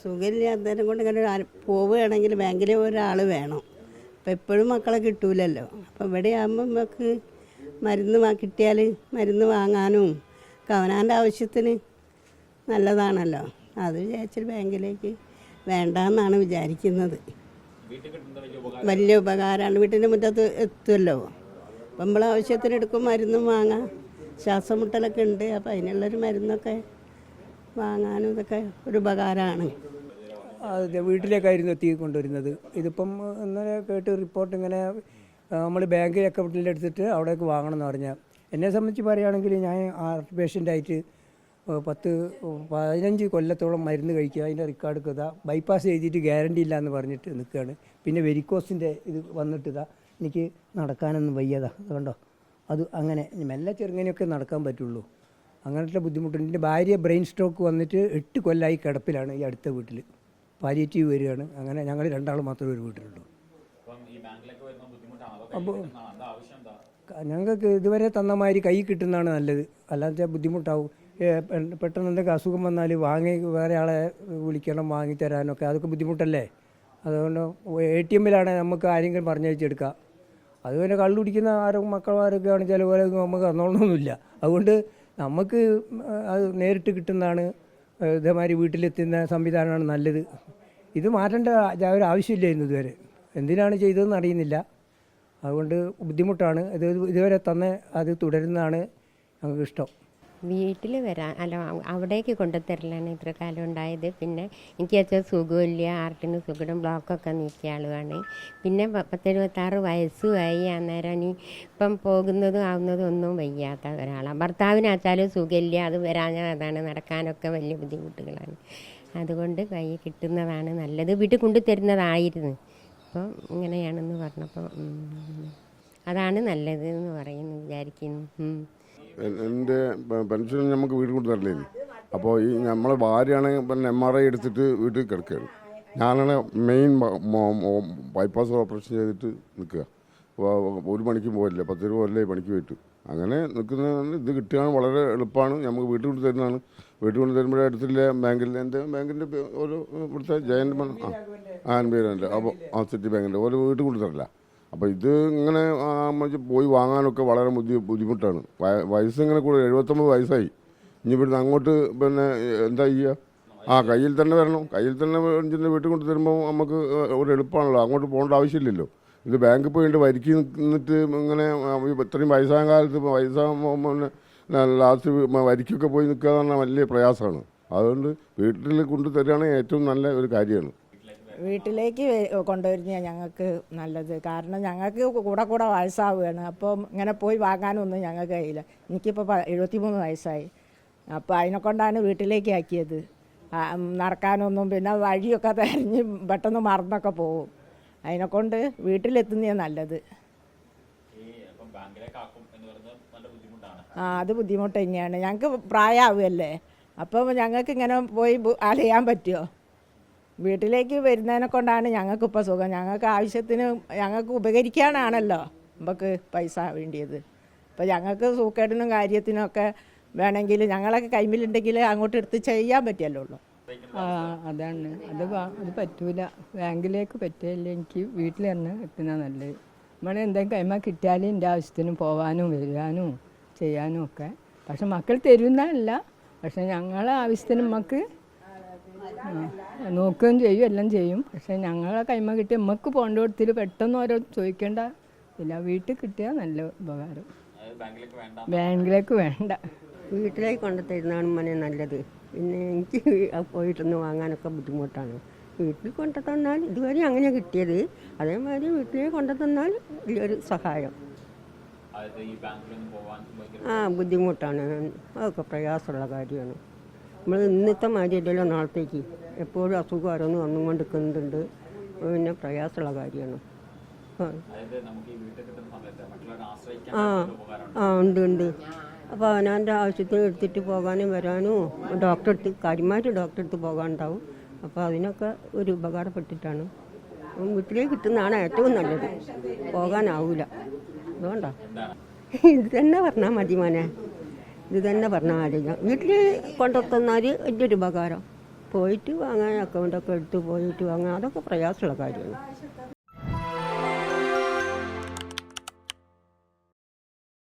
സുഖമില്ലാത്തതിനെ കൊണ്ട് ഇങ്ങനെ പോവുകയാണെങ്കിൽ ബാങ്കിൽ ഒരാൾ വേണം. അപ്പം എപ്പോഴും മക്കളെ കിട്ടൂലല്ലോ. അപ്പം ഇവിടെ ആകുമ്പോൾ നമുക്ക് മരുന്ന് കിട്ടിയാൽ മരുന്ന് വാങ്ങാനും അവനാൻ്റെ ആവശ്യത്തിന് നല്ലതാണല്ലോ. അത് വിചാരിച്ചിട്ട് ബാങ്കിലേക്ക് വേണ്ടെന്നാണ് വിചാരിക്കുന്നത്. വലിയ ഉപകാരമാണ്. വീട്ടിൻ്റെ മുറ്റത്ത് എത്തുമല്ലോ. അപ്പം നമ്മൾ ആവശ്യത്തിന് എടുക്കും, മരുന്നും വാങ്ങാം. ശ്വാസം മുട്ടലൊക്കെ ഉണ്ട്, അപ്പം അതിനുള്ളൊരു മരുന്നൊക്കെ വാങ്ങാനും ഇതൊക്കെ ഒരു ഉപകാരമാണ്. അതെ, വീട്ടിലേക്കായിരുന്നു എത്തിക്കൊണ്ടിരുന്നത്. ഇതിപ്പം ഇന്നലെ കേട്ട് റിപ്പോർട്ട് ഇങ്ങനെ നമ്മൾ ബാങ്ക് അക്കൗണ്ടിൽ എടുത്തിട്ട് അവിടേക്ക് വാങ്ങണം എന്ന് പറഞ്ഞാൽ, എന്നെ സംബന്ധിച്ച് പറയുകയാണെങ്കിൽ ഞാൻ ഹാർട്ട് പേഷ്യൻ്റായിട്ട് 10-15 കൊല്ലത്തോളം മരുന്ന് കഴിക്കുക. അതിൻ്റെ റെക്കോർഡ് ഇതാ, ബൈപ്പാസ് ചെയ്തിട്ട് ഗ്യാരണ്ടി ഇല്ല എന്ന് പറഞ്ഞിട്ട് നിൽക്കുകയാണ്. പിന്നെ വെരിക്കോസിൻ്റെ ഇത് വന്നിട്ട് ഇതാ, എനിക്ക് നടക്കാനൊന്നും വയ്യതാ. അതുകൊണ്ടോ അത് അങ്ങനെ മെല്ലെ ചെറുങ്ങനെയൊക്കെ നടക്കാൻ പറ്റുള്ളൂ. അങ്ങനത്തെ ബുദ്ധിമുട്ടുണ്ട്. എൻ്റെ ഭാര്യ ബ്രെയിൻ സ്ട്രോക്ക് വന്നിട്ട് 8 കൊല്ലമായി കിടപ്പിലാണ് ഈ അടുത്ത വീട്ടിൽ. പാലിയേറ്റീവ് വരികയാണ്. അങ്ങനെ ഞങ്ങൾ 2 മാത്രമേ ഒരു വീട്ടിലുള്ളൂ. അപ്പോൾ ഞങ്ങൾക്ക് ഇതുവരെ തന്ന മാതിരി കൈ കിട്ടുന്നതാണ് നല്ലത്. അല്ലാതെ ബുദ്ധിമുട്ടാവും. പെട്ടെന്ന് എന്തൊക്കെ അസുഖം വന്നാൽ വേറെ ആളെ വിളിക്കണം, വാങ്ങിത്തരാനൊക്കെ അതൊക്കെ ബുദ്ധിമുട്ടല്ലേ. അതുകൊണ്ട് ATM നമുക്ക് ആരെങ്കിലും പറഞ്ഞയച്ചെടുക്കാം. അതുപോലെ കള്ളു കുടിക്കുന്ന മക്കളമാരൊക്കെ ആണ് ചിലപോലെ നമുക്ക് തന്നോളണമെന്നില്ല. അതുകൊണ്ട് നമുക്ക് അത് നേരിട്ട് കിട്ടുന്നതാണ്. ഇതേമാതിരി വീട്ടിലെത്തുന്ന സംവിധാനമാണ് നല്ലത്. ഇത് മാറ്റേണ്ട ഒരു ആവശ്യമില്ലായിരുന്നു ഇതുവരെ. എന്തിനാണ് ചെയ്തതെന്ന് അറിയുന്നില്ല. അതുകൊണ്ട് ബുദ്ധിമുട്ടാണ്. ഇതുവരെ തന്നെ അത് തുടരുന്നതാണ് ഞങ്ങൾക്ക് ഇഷ്ടം. വീട്ടിൽ വരാൻ അവിടേക്ക് കൊണ്ടുതരലാണ് ഇത്ര കാലം ഉണ്ടായത്. പിന്നെ എനിക്ക് വെച്ചാൽ സുഖമില്ല, ഹാർട്ടിന് സുഖം, ബ്ലോക്കൊക്കെ നീക്കിയ ആളുമാണ്. പിന്നെ 76 വയസ്സുമായി. അന്നേരം ഇപ്പം പോകുന്നതും ആവുന്നതും ഒന്നും വയ്യാത്ത ഒരാളാണ്. ഭർത്താവിന് വെച്ചാലും സുഖമില്ല, അത് വരാഞ്ഞാൽ അതാണ്, നടക്കാനൊക്കെ വലിയ ബുദ്ധിമുട്ടുകളാണ്. അതുകൊണ്ട് കൈ കിട്ടുന്നതാണ് നല്ലത്. വീട്ടിൽ കൊണ്ടുതരുന്നതായിരുന്നു. അപ്പോൾ ഇങ്ങനെയാണെന്ന് പറഞ്ഞപ്പോൾ അതാണ് നല്ലത് എന്ന് വിചാരിക്കുന്നു. എൻ്റെ പെൻഷൻ നമുക്ക് വീട്ടിൽ കൊണ്ട് തരലേ. അപ്പോൾ ഈ നമ്മളെ ഭാര്യയാണെങ്കിൽ പിന്നെ MRI എടുത്തിട്ട് വീട്ടിൽ കിടക്കുകയാണ്. ഞാനാണ് മെയിൻ ബൈപ്പാസ് ഓപ്പറേഷൻ ചെയ്തിട്ട് നിൽക്കുക. ഒരു പണിക്ക് പോകില്ല, 10 രൂപ അല്ലേ പണിക്ക് പോയിട്ട്. അങ്ങനെ നിൽക്കുന്നതാണ്. ഇത് കിട്ടുകയാണ് വളരെ എളുപ്പമാണ്. നമുക്ക് വീട്ടിൽ കൊണ്ട് തരുന്നതാണ്. വീട്ടിൽ കൊണ്ട് തരുമ്പോഴേ അടുത്തില്ല ബാങ്കിൻ്റെ ബാങ്കിൻ്റെ ഒരു ഇവിടുത്തെ ജയൻ്റ് ആൻബിയറിൻ്റെ അപ്പോൾ സിറ്റി ബാങ്കിൻ്റെ ഓരോ വീട്ടിൽ കൊണ്ട് തരില്ല. അപ്പോൾ ഇത് ഇങ്ങനെ പോയി വാങ്ങാനൊക്കെ വളരെ ബുദ്ധിമുട്ടാണ്. വയസ്സിങ്ങനെ കൂടെ 79 വയസ്സായി. ഇനി ഇവിടുന്ന് അങ്ങോട്ട് പിന്നെ എന്താ ചെയ്യുക? കയ്യിൽ തന്നെ വരണം. കയ്യിൽ തന്നെ വീട്ടിൽ കൊണ്ട് തരുമ്പോൾ നമുക്ക് ഒരു എളുപ്പമാണല്ലോ. അങ്ങോട്ട് പോകേണ്ട ആവശ്യമില്ലല്ലോ. ഇത് ബാങ്കിൽ പോയിട്ട് വരിക്ക് നിന്നിട്ട് ഇങ്ങനെ ഇത്രയും വയസ്സായ കാലത്ത് വയസ്സാകുമ്പോൾ ലാസ്റ്റ് വരിക്കൊക്കെ പോയി നിൽക്കുക എന്ന് പറഞ്ഞാൽ വലിയ പ്രയാസമാണ്. അതുകൊണ്ട് വീട്ടിൽ കൊണ്ടു തരികയാണെങ്കിൽ ഏറ്റവും നല്ല ഒരു കാര്യമാണ്. വീട്ടിലേക്ക് കൊണ്ടുവരുന്ന ഞങ്ങൾക്ക് നല്ലത്. കാരണം ഞങ്ങൾക്ക് കൂടെ വയസ്സാവുകയാണ്. അപ്പം ഇങ്ങനെ പോയി വാങ്ങാനൊന്നും ഞങ്ങൾക്ക് കഴിയില്ല. എനിക്കിപ്പോൾ 73 വയസ്സായി. അപ്പോൾ അതിനെക്കൊണ്ടാണ് വീട്ടിലേക്ക് ആക്കിയത്. നടക്കാനൊന്നും, പിന്നെ വഴിയൊക്കെ തിരഞ്ഞ് പെട്ടെന്ന് മറന്നൊക്കെ പോകും. അതിനെക്കൊണ്ട് വീട്ടിലെത്തുന്നതാണ് നല്ലത്. അത് ബുദ്ധിമുട്ട് തന്നെയാണ്. ഞങ്ങൾക്ക് പ്രായമാവുമല്ലേ. അപ്പം ഞങ്ങൾക്ക് ഇങ്ങനെ പോയി അലയാൻ പറ്റുമോ? വീട്ടിലേക്ക് വരുന്നതിനെ കൊണ്ടാണ് ഞങ്ങൾക്കിപ്പോൾ സുഖം. ഞങ്ങൾക്ക് ആവശ്യത്തിന് ഞങ്ങൾക്ക് ഉപകരിക്കാനാണല്ലോ നമുക്ക് പൈസ വേണ്ടിയത്. അപ്പോൾ ഞങ്ങൾക്ക് സൂക്കേടിനും കാര്യത്തിനൊക്കെ വേണമെങ്കിൽ ഞങ്ങളൊക്കെ കൈമിലുണ്ടെങ്കിൽ അങ്ങോട്ട് എടുത്ത് ചെയ്യാൻ പറ്റിയല്ലോ ഉള്ളൂ. അതാണ് അത് പറ്റൂല. ബാങ്കിലേക്ക് പറ്റില്ല. എനിക്ക് വീട്ടിൽ തന്നെ എത്തുന്ന നല്ലത്. നമ്മൾ എന്തെങ്കിലും കൈമ കിട്ടിയാലും എൻ്റെ ആവശ്യത്തിന് പോകാനും വരാനും ചെയ്യാനും ഒക്കെ. പക്ഷെ മക്കൾ തരുന്നതല്ല. പക്ഷെ ഞങ്ങളെ ആവശ്യത്തിന് നമുക്ക് നോക്കുകയും ചെയ്യും, എല്ലാം ചെയ്യും. പക്ഷെ ഞങ്ങളെ കൈമ കിട്ടി നമുക്ക് പോകേണ്ട കൊടുത്തിട്ട് പെട്ടെന്ന് ഓരോ ചോദിക്കേണ്ട ഇല്ല. വീട്ടിൽ കിട്ടിയാൽ നല്ല ഉപകാരം. ബാങ്കിലേക്ക് വേണ്ട, വീട്ടിലേക്ക് കൊണ്ടു തരുന്നതാണ് മോനെ നല്ലത്. പിന്നെ എനിക്ക് പോയിട്ടൊന്ന് വാങ്ങാനൊക്കെ ബുദ്ധിമുട്ടാണ്. വീട്ടിൽ കൊണ്ടു തന്നാൽ ഇതുവരെ അങ്ങനെ കിട്ടിയത്. അതേമാതിരി വീട്ടിലേക്ക് കൊണ്ടു തന്നാൽ വലിയൊരു സഹായം. ബുദ്ധിമുട്ടാണ്. അതൊക്കെ പ്രയാസമുള്ള കാര്യമാണ്. നമ്മൾ ഇന്നത്തെ മാതിരിയല്ലല്ലോ നാളത്തേക്ക്. എപ്പോഴും അസുഖം ആരോന്ന് വന്നുകൊണ്ടിരിക്കുന്നുണ്ട്. പിന്നെ പ്രയാസമുള്ള കാര്യമാണ്. ഉണ്ട്. അപ്പോൾ അവനാൻ്റെ ആവശ്യത്തിന് എടുത്തിട്ട് പോകാനും വരാനും കാര്യമായിട്ട് ഡോക്ടറെ അടുത്ത് പോകാനുണ്ടാവും. അപ്പോൾ അതിനൊക്കെ ഒരു ഉപകാരപ്പെട്ടിട്ടാണ്. വീട്ടിലേക്ക് കിട്ടുന്നതാണ് ഏറ്റവും നല്ലത്. പോകാനാവില്ല. അതുകൊണ്ടാണ് ഇത് തന്നെ പറഞ്ഞാൽ മതി മോനെ. ഇത് തന്നെ പറഞ്ഞാൽ മതി. വീട്ടിൽ കൊണ്ടുത്തന്നാൽ വലിയൊരു ഉപകാരം. പോയിട്ട് വാങ്ങാൻ അക്കൗണ്ടൊക്കെ എടുത്ത് പോയിട്ട് വാങ്ങാൻ അതൊക്കെ പ്രയാസമുള്ള കാര്യമാണ്.